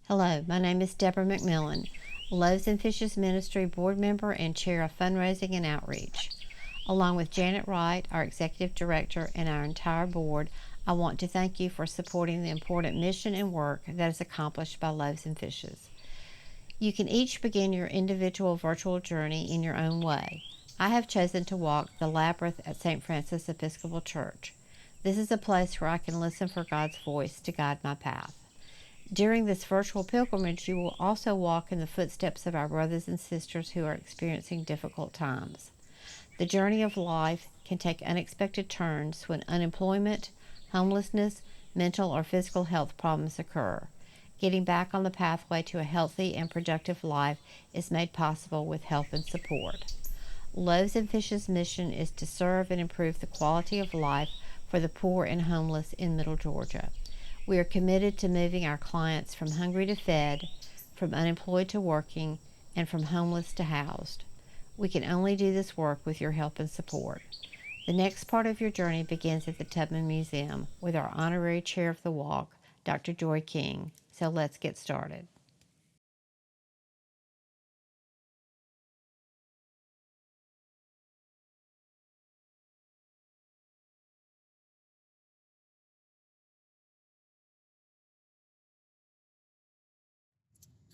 Hello, my name is Deborah McMillan, Loaves and Fishes Ministry Board Member and Chair of Fundraising and Outreach. Along with Janet Wright, our Executive Director, and our entire board, I want to thank you for supporting the important mission and work that is accomplished by Loaves and Fishes. You can each begin your individual virtual journey in your own way. I have chosen to walk the labyrinth at St. Francis Episcopal Church. This is a place where I can listen for God's voice to guide my path. During this virtual pilgrimage, you will also walk in the footsteps of our brothers and sisters who are experiencing difficult times. The journey of life can take unexpected turns when unemployment, homelessness, mental or physical health problems occur. Getting back on the pathway to a healthy and productive life is made possible with help and support. Loaves and Fishes' mission is to serve and improve the quality of life for the poor and homeless in Middle Georgia. We are committed to moving our clients from hungry to fed, from unemployed to working, and from homeless to housed. We can only do this work with your help and support. The next part of your journey begins at the Tubman Museum with our honorary chair of the walk, Dr. Joy King. So let's get started.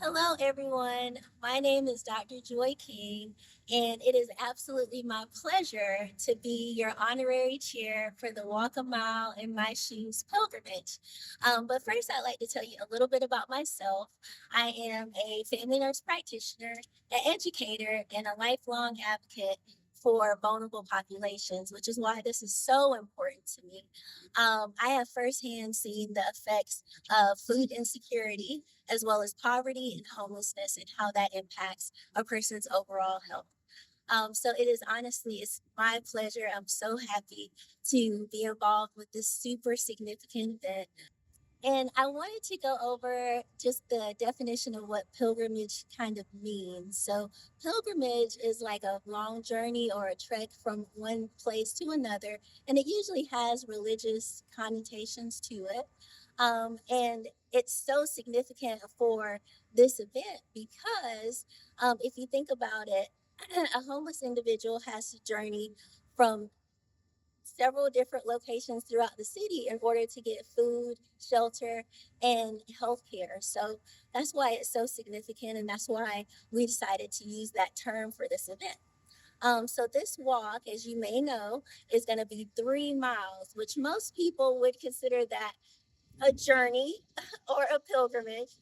Hello, everyone. My name is Dr. Joy King, and it is absolutely my pleasure to be your honorary chair for the Walk a Mile in My Shoes pilgrimage. But first, I'd like to tell you a little bit about myself. I am a family nurse practitioner, an educator, and a lifelong advocate for vulnerable populations, which is why this is so important to me. I have firsthand seen the effects of food insecurity as well as poverty and homelessness and how that impacts a person's overall health. So it's my pleasure. I'm so happy to be involved with this super significant event. And I wanted to go over just the definition of what pilgrimage kind of means. So, pilgrimage is like a long journey or a trek from one place to another, and it usually has religious connotations to it. And it's so significant for this event because if you think about it, a homeless individual has to journey from several different locations throughout the city in order to get food, shelter, and healthcare. So that's why it's so significant, and that's why we decided to use that term for this event. So this walk, as you may know, is going to be 3 miles, which most people would consider that a journey or a pilgrimage.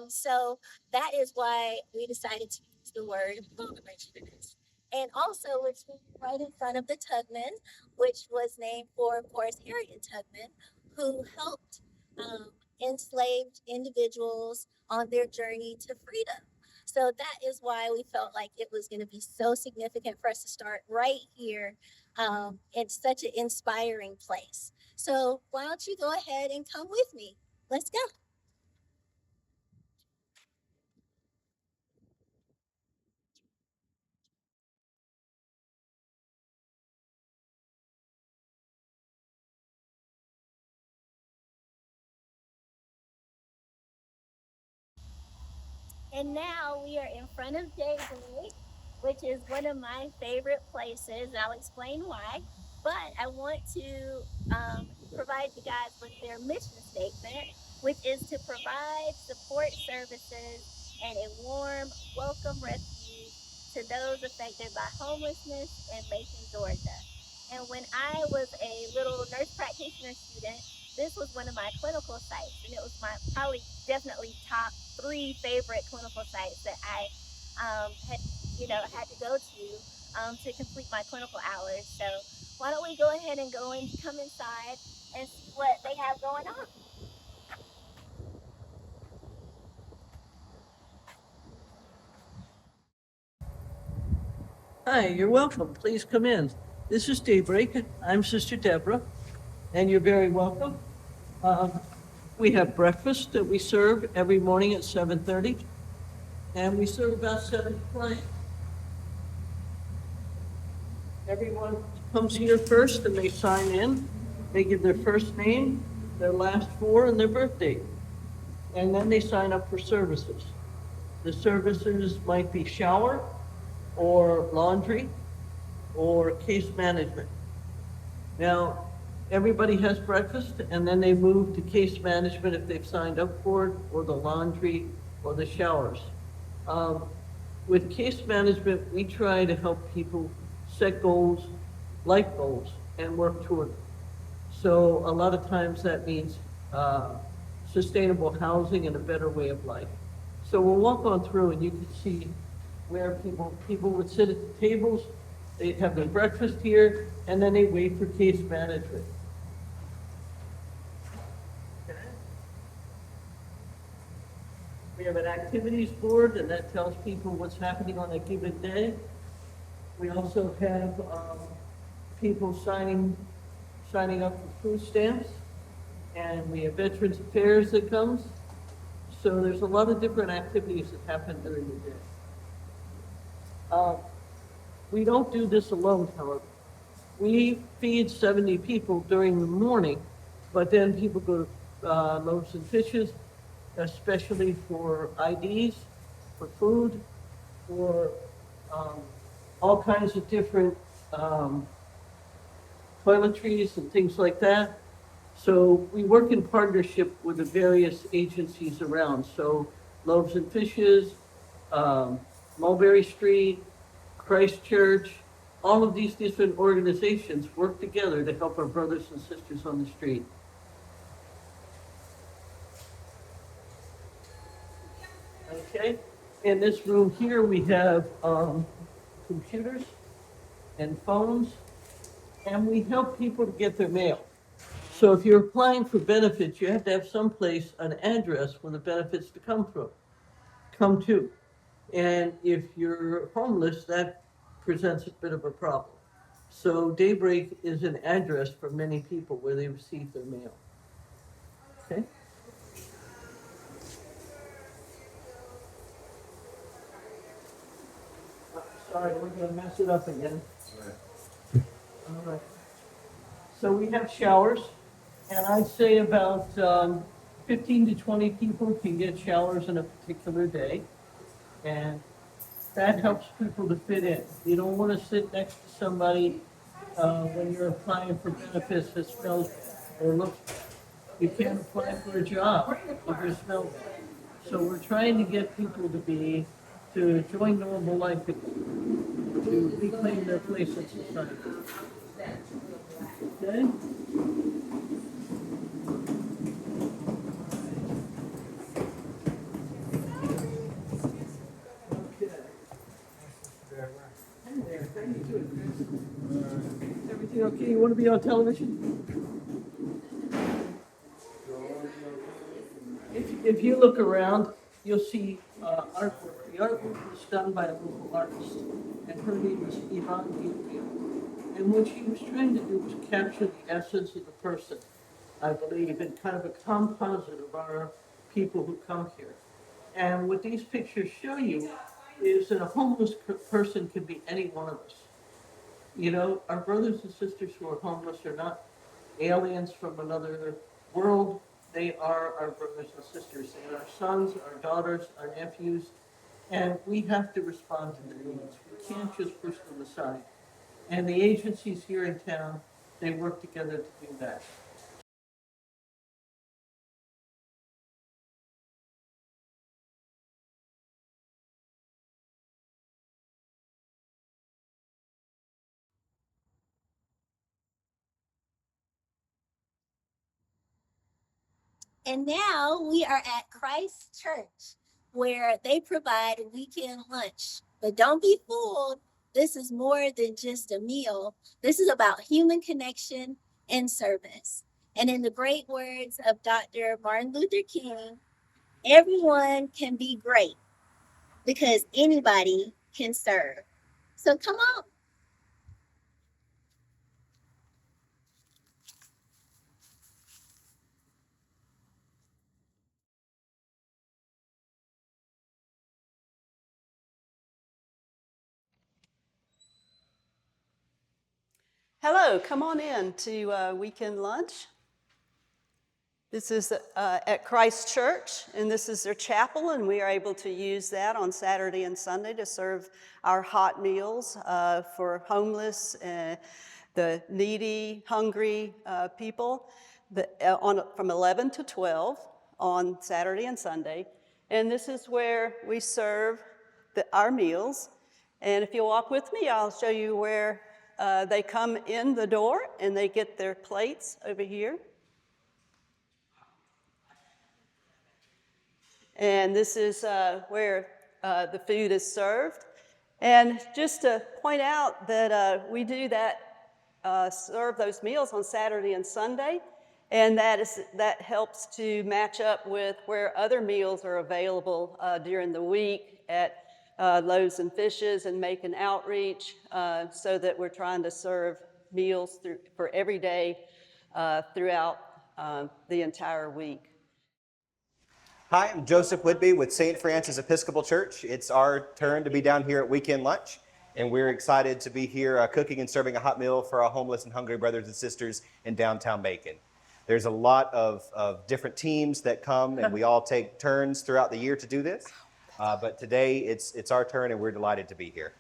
So that is why we decided to use the word pilgrimage for this. And also, which is right in front of the Tubman, which was named for, of course, Harriet Tubman, who helped enslaved individuals on their journey to freedom. So that is why we felt like it was going to be so significant for us to start right here in such an inspiring place. So why don't you go ahead and come with me? Let's go. And now we are in front of Daybreak, which is one of my favorite places. I'll explain why. But I want to provide you guys with their mission statement, which is to provide support services and a warm, welcome refuge to those affected by homelessness in Macon, Georgia. And when I was a little nurse practitioner student, this was one of my clinical sites, and it was my probably definitely top 3 favorite clinical sites that I had to go to complete my clinical hours. So why don't we go ahead and come inside and see what they have going on? Hi, you're welcome. Please come in. This is Daybreak. I'm Sister Deborah, and you're very welcome. Um, we have breakfast that we serve every morning at 7:30, and we serve about 7 clients. Everyone comes here first and they sign in. They give their first name, their last 4, and their birthday. and then they sign up for services. The services might be shower, or laundry, or case management. Now, everybody has breakfast, and then they move to case management if they've signed up for it, or the laundry, or the showers. Um, with case management, we try to help people set goals, life goals, and work toward them. So a lot of times that means sustainable housing and a better way of life. So we'll walk on through and you can see where people would sit at the tables, they'd have their breakfast here, and then they wait for case management. Okay. We have an activities board, and that tells people what's happening on a given day. We also have people signing up for food stamps, and we have Veterans Affairs that comes. So there's a lot of different activities that happen during the day. We don't do this alone, however. We feed 70 people during the morning, but then people go to Loaves and Fishes, especially for IDs, for food, for um, all kinds of different um, toiletries and things like that. So we work in partnership with the various agencies around. So Loaves and Fishes, um, Mulberry Street, Christchurch, all of these different organizations work together to help our brothers and sisters on the street. Okay? In this room here, we have computers and phones, and we help people to get their mail. So if you're applying for benefits, you have to have someplace, an address where the benefits to come to. And if you're homeless, that presents a bit of a problem. So Daybreak is an address for many people where they receive their mail. Okay? Sorry, we're gonna mess it up again. All right. So we have showers, and I'd say about 15 to 20 people can get showers in a particular day. And that helps people to fit in. You don't want to sit next to somebody when you're applying for benefits that smells bad or looks bad. You can't apply for a job if you smell bad. So we're trying to get people to join normal life again, to reclaim their place in society. Okay? Okay. Hey there, how you doing? Everything okay? You want to be on television? If you look around, you'll see artwork. The artwork was done by a local artist, and her name was Yvonne Gabriel. And what she was trying to do was capture the essence of the person, I believe, and kind of a composite of our people who come here. And what these pictures show you is that a homeless person can be any one of us. You know, our brothers and sisters who are homeless are not aliens from another world. They are our brothers and sisters. They are our sons, our daughters, our nephews, and we have to respond to their needs. We can't just push them aside. And the agencies here in town, they work together to do that. And now we are at Christ Church, where they provide weekend lunch. But don't be fooled. This is more than just a meal. This is about human connection and service. And in the great words of Dr. Martin Luther King, everyone can be great because anybody can serve. So come on. Hello, come on in to weekend lunch. This is at Christ Church, and this is their chapel, and we are able to use that on Saturday and Sunday to serve our hot meals for homeless, the needy, hungry people from 11 to 12 on Saturday and Sunday. And this is where we serve our meals. And if you walk with me, I'll show you where they come in the door and they get their plates over here. And this is where the food is served. And just to point out that we do that, serve those meals on Saturday and Sunday, and that helps to match up with where other meals are available during the week at Loaves and Fishes and Macon Outreach, so that we're trying to serve meals for every day throughout the entire week. Hi, I'm Joseph Whitby with St. Francis Episcopal Church. It's our turn to be down here at Weekend Lunch, and we're excited to be here cooking and serving a hot meal for our homeless and hungry brothers and sisters in downtown Macon. There's a lot of different teams that come, and we all take turns throughout the year to do this. But today, it's our turn, and we're delighted to be here.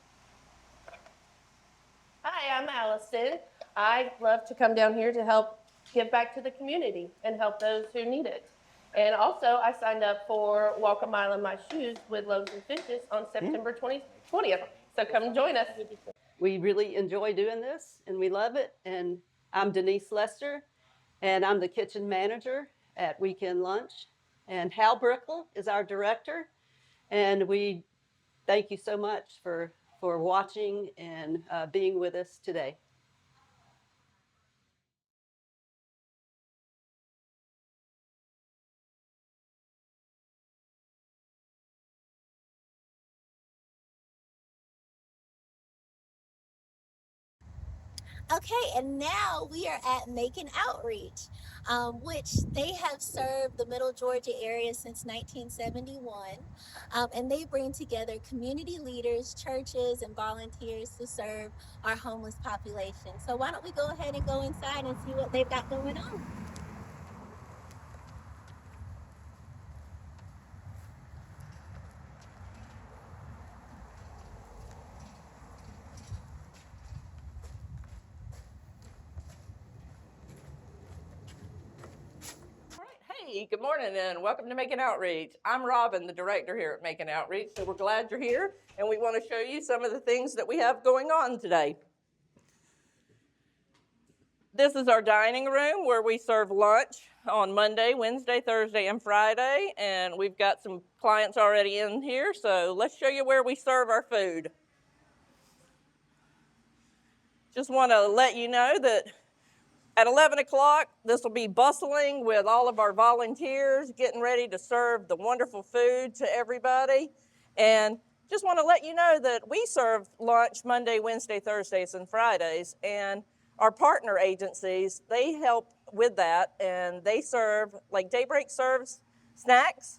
Hi, I'm Allison. I love to come down here to help give back to the community and help those who need it. And also, I signed up for Walk a Mile in My Shoes with Loaves and Fishes on September 20th. So come join us. We really enjoy doing this, and we love it. And I'm Denise Lester, and I'm the kitchen manager at Weekend Lunch. And Hal Brickle is our director. And we thank you so much for watching and being with us today. Okay, and now we are at Macon Outreach, which they have served the Middle Georgia area since 1971. And they bring together community leaders, churches, and volunteers to serve our homeless population. So why don't we go ahead and go inside and see what they've got going on? Hey, good morning and welcome to Macon Outreach. I'm Robin, the director here at Macon Outreach, so we're glad you're here and we want to show you some of the things that we have going on today. This is our dining room where we serve lunch on Monday, Wednesday, Thursday, and Friday, and we've got some clients already in here, so let's show you where we serve our food. Just want to let you know that at 11 o'clock, this will be bustling with all of our volunteers getting ready to serve the wonderful food to everybody. And just want to let you know that we serve lunch Monday, Wednesday, Thursdays, and Fridays. And our partner agencies, they help with that. And they serve, like Daybreak serves snacks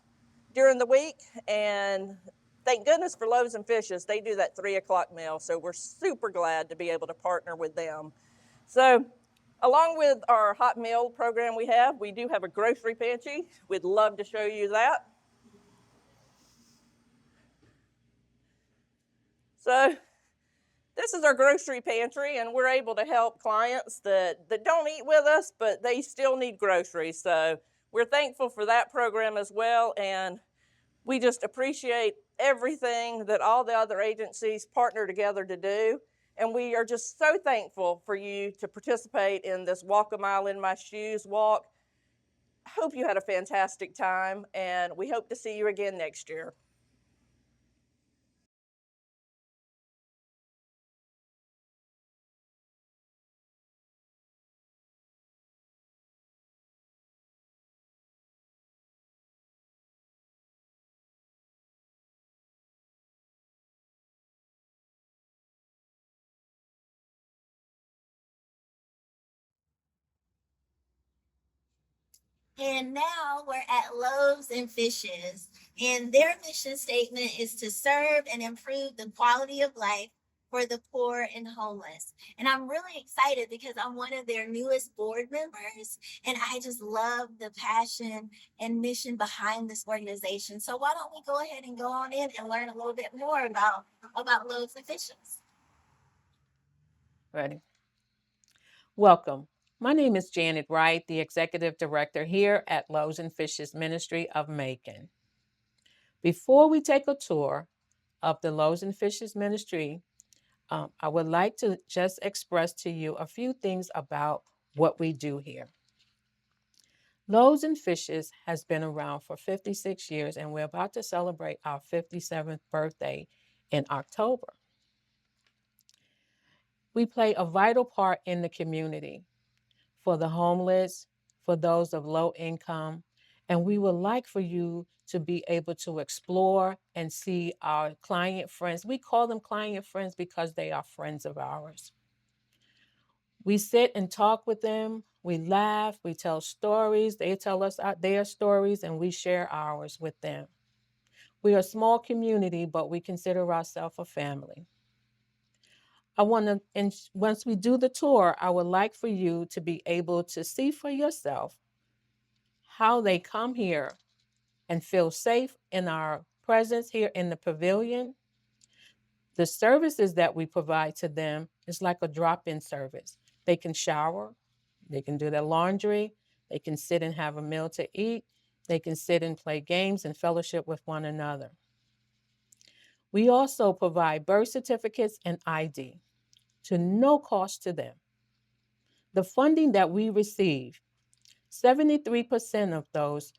during the week. And thank goodness for Loaves and Fishes. They do that 3 o'clock meal. So we're super glad to be able to partner with them. So along with our hot meal program we do have a grocery pantry. We'd love to show you that. So this is our grocery pantry, and we're able to help clients that don't eat with us, but they still need groceries. So we're thankful for that program as well, and we just appreciate everything that all the other agencies partner together to do. And we are just so thankful for you to participate in this Walk a Mile in My Shoes walk. I hope you had a fantastic time, and we hope to see you again next year. And now we're at Loaves and Fishes, and their mission statement is to serve and improve the quality of life for the poor and homeless. And I'm really excited because I'm one of their newest board members, and I just love the passion and mission behind this organization. So why don't we go ahead and go on in and learn a little bit more about Loaves and Fishes. Ready? Welcome. My name is Janet Wright, the Executive Director here at Loaves and Fishes Ministry of Macon. Before we take a tour of the Loaves and Fishes Ministry, I would like to just express to you a few things about what we do here. Loaves and Fishes has been around for 56 years, and we're about to celebrate our 57th birthday in October. We play a vital part in the community for the homeless, for those of low income, and we would like for you to be able to explore and see our client friends. We call them client friends because they are friends of ours. We sit and talk with them, we laugh, we tell stories, they tell us their stories, and we share ours with them. We are a small community, but we consider ourselves a family. And once we do the tour, I would like for you to be able to see for yourself how they come here and feel safe in our presence here in the pavilion. The services that we provide to them is like a drop-in service. They can shower, they can do their laundry, they can sit and have a meal to eat, they can sit and play games and fellowship with one another. We also provide birth certificates and ID to no cost to them. The funding that we receive, 73% of those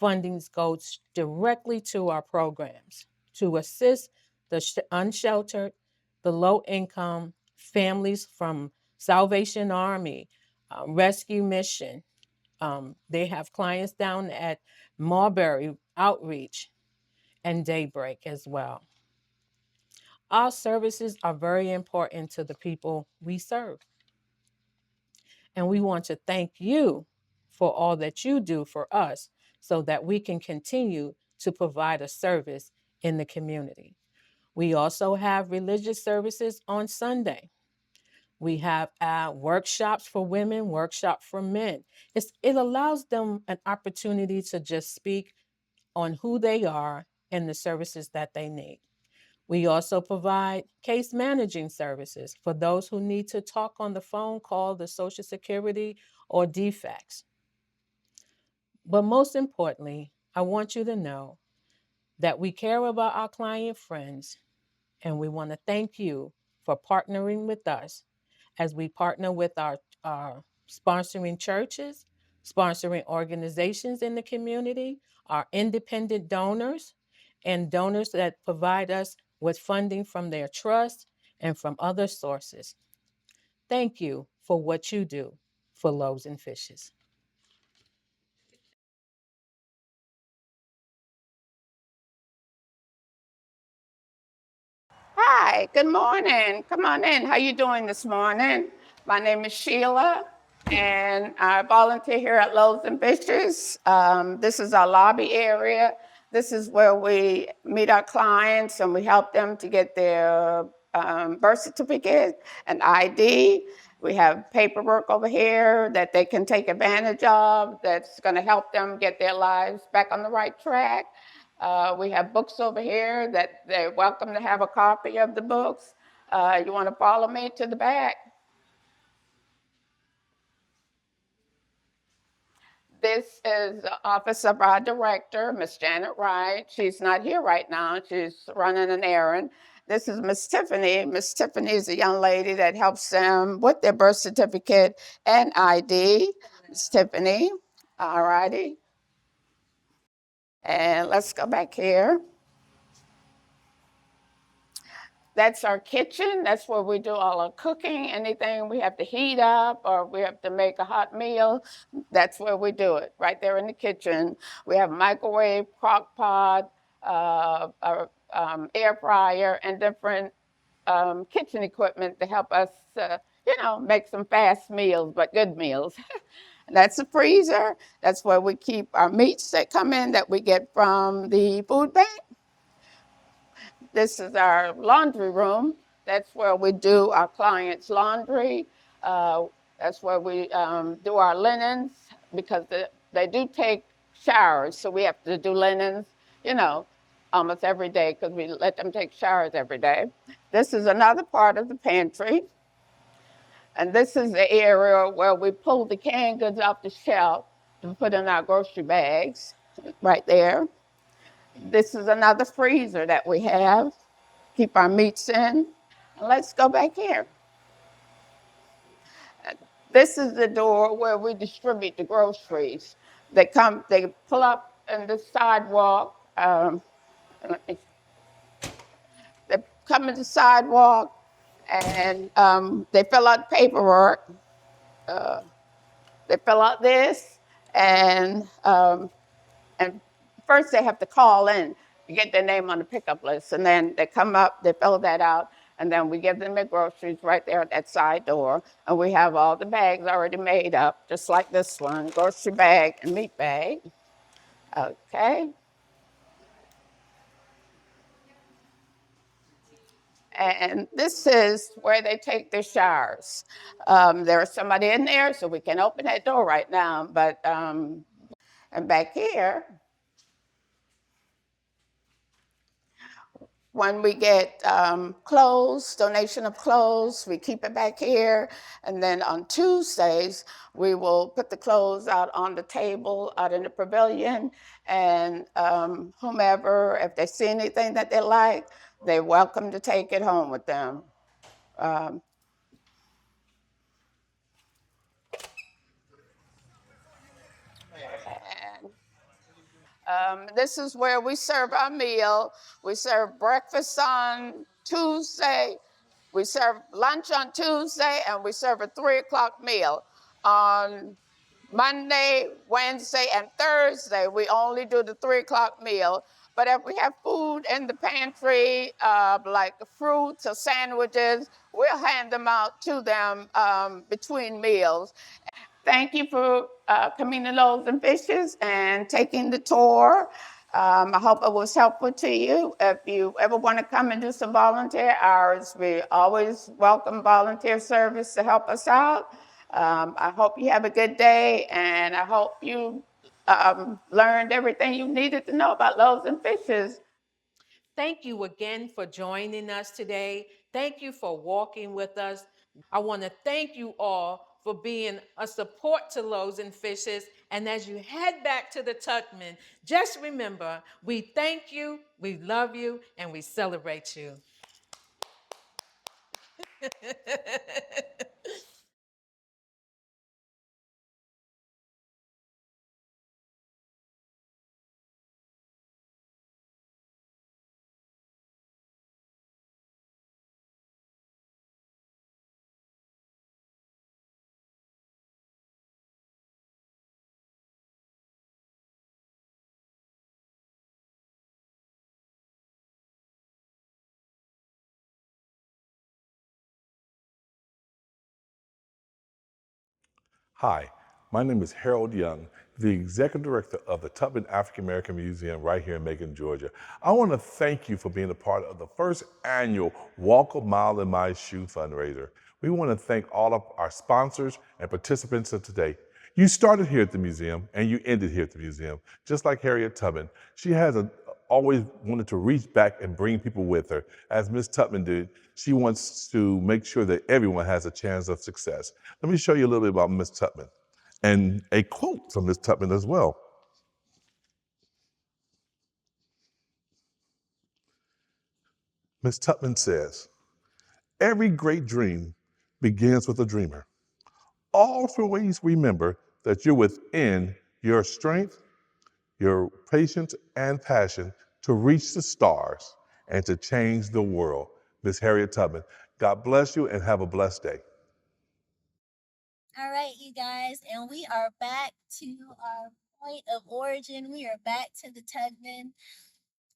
fundings goes directly to our programs to assist the unsheltered, the low income families from Salvation Army, Rescue Mission. They have clients down at Marbury Outreach and Daybreak as well. Our services are very important to the people we serve. And we want to thank you for all that you do for us so that we can continue to provide a service in the community. We also have religious services on Sunday. We have workshops for women, workshops for men. It allows them an opportunity to just speak on who they are and the services that they need. We also provide case managing services for those who need to talk on the phone, call the Social Security or DFACS. But most importantly, I want you to know that we care about our client friends, and we want to thank you for partnering with us as we partner with our sponsoring churches, sponsoring organizations in the community, our independent donors, and donors that provide us with funding from their trust and from other sources. Thank you for what you do for Loaves and Fishes. Hi, good morning. Come on in. How you doing this morning? My name is Sheila, and I volunteer here at Loaves and Fishes. This is our lobby area. This is where we meet our clients and we help them to get their birth certificate and ID. We have paperwork over here that they can take advantage of that's going to help them get their lives back on the right track. We have books over here that they're welcome to have a copy of the books. You want to follow me to the back? This is the office of our director, Miss Janet Wright. She's not here right now. She's running an errand. This is Miss Tiffany. Miss Tiffany is a young lady that helps them with their birth certificate and ID. Miss Tiffany, all righty. And let's go back here. That's our kitchen. That's where we do all our cooking. Anything we have to heat up or we have to make a hot meal, that's where we do it, right there in the kitchen. We have microwave, crock pot, air fryer, and different kitchen equipment to help us, make some fast meals, but good meals. That's the freezer. That's where we keep our meats that come in that we get from the food bank. This is our laundry room. That's where we do our clients' laundry. That's where we do our linens because they do take showers, so we have to do linens, you know, almost every day because we let them take showers every day. This is another part of the pantry. And this is the area where we pull the canned goods off the shelf to put in our grocery bags, right there. This is another freezer that we have, keep our meats in. And let's go back here. This is the door where we distribute the groceries. They pull up in the sidewalk. They come in the sidewalk and they fill out paperwork. They fill out this and first they have to call in to get their name on the pickup list. And then they come up, they fill that out, and then we give them their groceries right there at that side door. And we have all the bags already made up, just like this one, grocery bag and meat bag. Okay. And this is where they take their showers. There's somebody in there, so we can open that door right now. But and back here, when we get clothes, donation of clothes, we keep it back here. And then on Tuesdays, we will put the clothes out on the table out in the pavilion. And whomever, if they see anything that they like, they're welcome to take it home with them. Um, and this is where we serve our meal. We serve breakfast on Tuesday. We serve lunch on Tuesday, and we serve a 3 o'clock meal. On Monday, Wednesday, and Thursday, we only do the 3 o'clock meal. But if we have food in the pantry, like fruits or sandwiches, we'll hand them out to them between meals. Thank you for coming to Loaves and Fishes and taking the tour. I hope it was helpful to you. If you ever want to come and do some volunteer hours, we always welcome volunteer service to help us out. I hope you have a good day, and I hope you learned everything you needed to know about Loaves and Fishes. Thank you again for joining us today. Thank you for walking with us. I want to thank you all for being a support to Loaves and Fishes. And as you head back to the Tuckman, just remember, we thank you, we love you, and we celebrate you. Hi, my name is Harold Young, the Executive Director of the Tubman African American Museum right here in Macon, Georgia. I want to thank you for being a part of the first annual Walk a Mile in My Shoe fundraiser. We want to thank all of our sponsors and participants of today. You started here at the museum and you ended here at the museum, just like Harriet Tubman. She has always wanted to reach back and bring people with her. As Ms. Tubman did, she wants to make sure that everyone has a chance of success. Let me show you a little bit about Ms. Tubman and a quote from Ms. Tubman as well. Ms. Tubman says, "Every great dream begins with a dreamer. Always remember that you're within your strength, your patience, and passion to reach the stars and to change the world." Miss Harriet Tubman, God bless you and have a blessed day. All right, you guys, and we are back to our point of origin. We are back to the Tugman.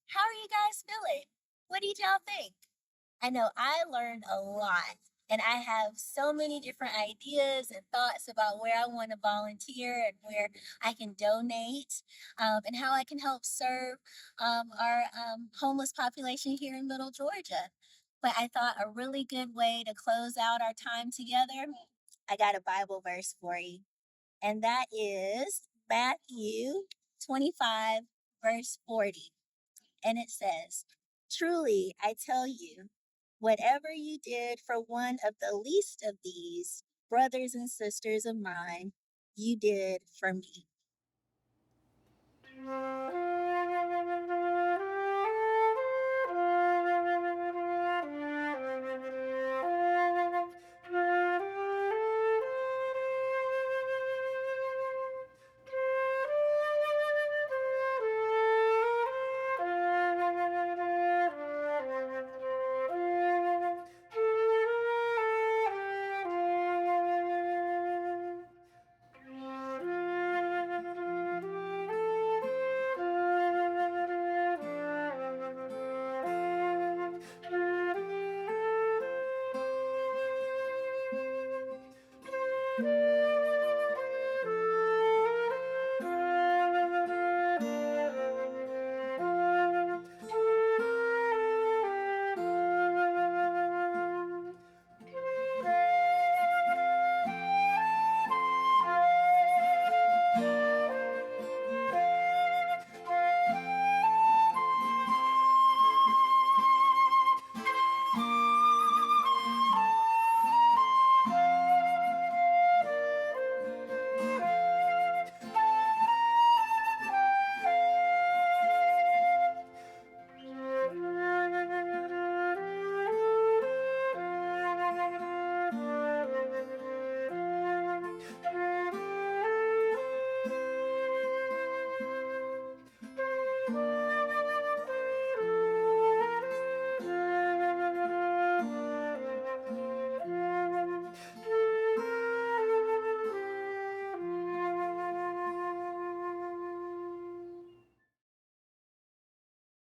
How are you guys feeling? What did y'all think? I know I learned a lot, and I have so many different ideas and thoughts about where I want to volunteer and where I can donate, and how I can help serve our homeless population here in Middle Georgia. But I thought a really good way to close out our time together, I got a Bible verse for you. And that is Matthew 25, verse 40. And it says, "Truly, I tell you, whatever you did for one of the least of these brothers and sisters of mine, you did for me."